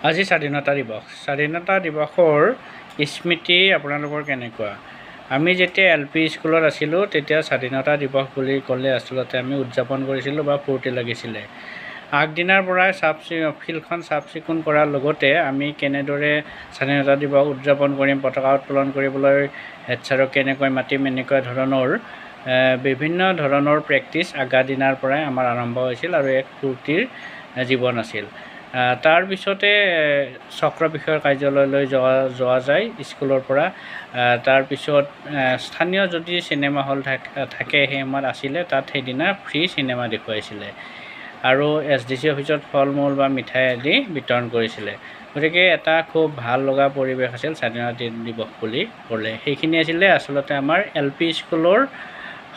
আজি স্বাধীনতা দিৱস। স্বাধীনতা দিৱসৰ স্মৃতি আপোনালোকৰ কেনেকুৱা? আমি যেতিয়া LP স্কুলত আছিলোঁ তেতিয়া স্বাধীনতা দিৱস বুলি ক'লে আচলতে আমি উদযাপন কৰিছিলোঁ বা ফূৰ্তি লাগিছিলে। আগদিনাৰ পৰাই ফিল্ডখন চাফ চিকুণ কৰাৰ লগতে আমি কেনেদৰে স্বাধীনতা দিৱস উদযাপন কৰিম, পতাকা উত্তোলন কৰিবলৈ হেড ছাৰক কেনেকৈ মাতিম, এনেকুৱা ধৰণৰ বিভিন্ন ধৰণৰ প্ৰেক্টিচ আগা দিনাৰ পৰাই আমাৰ আৰম্ভ হৈছিল আৰু এক ফূৰ্তিৰ জীৱন আছিল। তাৰপিছতে চক্ৰ বিষয়ৰ কাৰ্যালয়লৈ যোৱা যায় স্কুলৰ পৰা। তাৰপিছত স্থানীয় যদি চিনেমা হল থাকে সেই সময়ত আছিলে, তাত সেইদিনা ফ্ৰী চিনেমা দেখুৱাইছিলে আৰু SDC অফিচত ফল মূল বা মিঠাই আদি বিতৰণ কৰিছিলে। গতিকে এটা খুব ভাল লগা পৰিৱেশ আছিল স্বাধীনতা দিৱস বুলি ক'লে। সেইখিনি আছিলে আচলতে আমাৰ LP স্কুলৰ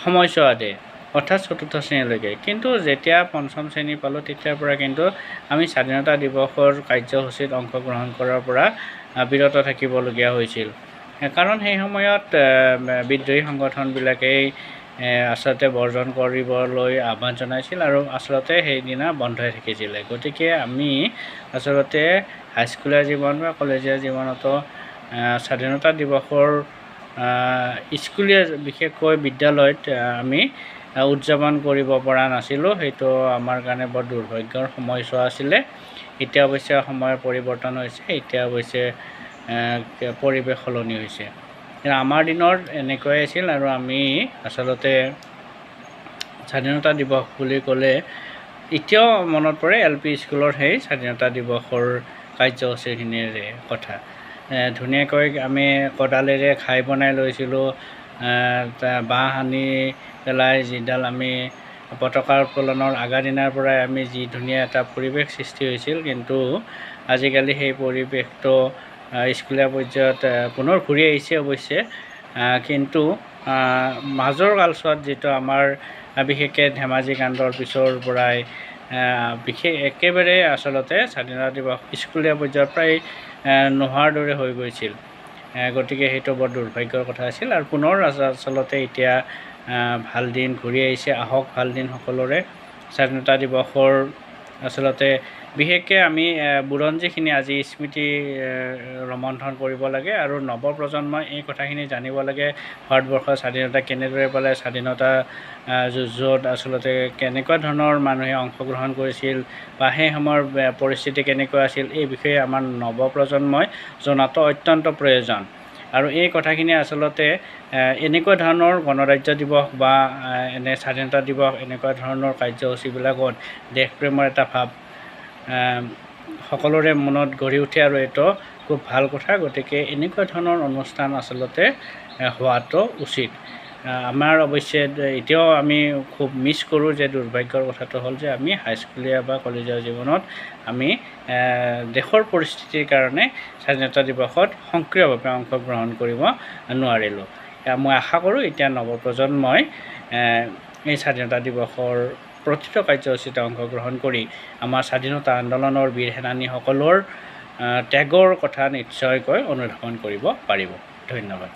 সময়ছোৱাতে, অৰ্থাৎ 4ৰ্থ শ্ৰেণীলৈকে। কিন্তু যেতিয়া 5ম শ্ৰেণী পালোঁ তেতিয়াৰ পৰা কিন্তু আমি স্বাধীনতা দিৱসৰ কাৰ্যসূচীত অংশগ্ৰহণ কৰাৰ পৰা বিৰত থাকিবলগীয়া হৈছিল। কাৰণ সেই সময়ত বিদ্ৰোহী সংগঠনবিলাকেই আচলতে বৰ্জন কৰিবলৈ আহ্বান জনাইছিল আৰু আচলতে সেইদিনা বন্ধই থাকিছিলে। গতিকে আমি আচলতে হাইস্কুলীয়া জীৱন বা কলেজীয়া জীৱনতো স্বাধীনতা দিৱসৰ স্কুলীয়া বিশেষকৈ বিদ্যালয়ত আমি উদযাপন কৰিব পৰা নাছিলোঁ। সেইটো আমাৰ কাৰণে বৰ দুৰ্ভাগ্যৰ সময়ছোৱা আছিলে। এতিয়া অৱশ্যে সময়ৰ পৰিৱৰ্তন হৈছে, এতিয়া অৱশ্যে পৰিৱেশ সলনি হৈছে। আমাৰ দিনত এনেকুৱাই আছিল আৰু আমি আচলতে স্বাধীনতা দিৱস বুলি ক'লে এতিয়াও মনত পৰে LP স্কুলৰ সেই স্বাধীনতা দিৱসৰ কাৰ্যসূচীখিনিৰে কথা। ধুনীয়াকৈ আমি কোদালেৰে ঘাই বনাই লৈছিলোঁ, বাঁহ আনি পেলাই যিডাল আমি পতাকা উত্তোলনৰ আগা দিনাৰ পৰাই আমি যি ধুনীয়া এটা পৰিৱেশ সৃষ্টি হৈছিল। কিন্তু আজিকালি সেই পৰিৱেশটো স্কুলীয়া পৰ্যায়ত পুনৰ ঘূৰি আহিছে অৱশ্যে, কিন্তু মাজৰ কালচোৱাত যিটো আমাৰ বিশেষকৈ ধেমাজি কাণ্ডৰ পিছৰ পৰাই একেবাৰে আচলতে স্বাধীনতা দিৱস স্কুলীয়া পৰ্যায়ত প্ৰায় নোহোৱাৰ দৰে হৈ গৈছিল। গতিকে সেইটো বৰ দুৰ্ভাগ্যৰ কথা আছিল আৰু পুনৰ আচলতে এতিয়া ভাল দিন ঘূৰি আহিছে। আহক ভাল দিন সকলোৰে। স্বাধীনতা দিৱসৰ আচলতে বিশেষকৈ আমি বুৰঞ্জীখিনি আজি স্মৃতি ৰোমন্থন কৰিব লাগে আৰু নৱপ্ৰজন্মই এই কথাখিনি জানিব লাগে। ভাৰতবৰ্ষৰ স্বাধীনতা কেনেদৰে পালে, স্বাধীনতা যুঁজত আচলতে কেনেকুৱা ধৰণৰ মানুহে অংশগ্ৰহণ কৰিছিল বা সেই সময়ৰ পৰিস্থিতি কেনেকুৱা আছিল, এই বিষয়ে আমাৰ নৱপ্ৰজন্মই জনাটো অত্যন্ত প্ৰয়োজন। আৰু এই কথাখিনি আচলতে এনেকুৱা ধৰণৰ গণৰাজ্য দিৱস বা এনে স্বাধীনতা দিৱস এনেকুৱা ধৰণৰ কাৰ্যসূচীবিলাকত দেশপ্ৰেমৰ এটা ভাৱ সকলোৰে মনত গঢ়ি উঠে আৰু এইটো খুব ভাল কথা। গতিকে এনেকুৱা ধৰণৰ অনুষ্ঠান আচলতে হোৱাটো উচিত। আমাৰ অৱশ্যে এতিয়াও আমি খুব মিছ কৰোঁ যে দুৰ্ভাগ্যৰ কথাটো হ'ল যে আমি হাইস্কুলীয়া বা কলেজীয়া জীৱনত আমি দেশৰ পৰিস্থিতিৰ কাৰণে স্বাধীনতা দিৱসত সক্ৰিয়ভাৱে অংশগ্ৰহণ কৰিব নোৱাৰিলোঁ। মই আশা কৰোঁ এতিয়া নৱপ্ৰজন্মই এই স্বাধীনতা দিৱসৰ প্ৰতিটো কাৰ্যসূচীতে অংশগ্ৰহণ কৰি আমাৰ স্বাধীনতা আন্দোলনৰ বীৰ সেনানীসকলৰ ত্যাগৰ কথা নিশ্চয়কৈ অনুধাৱন কৰিব পাৰিব। ধন্যবাদ।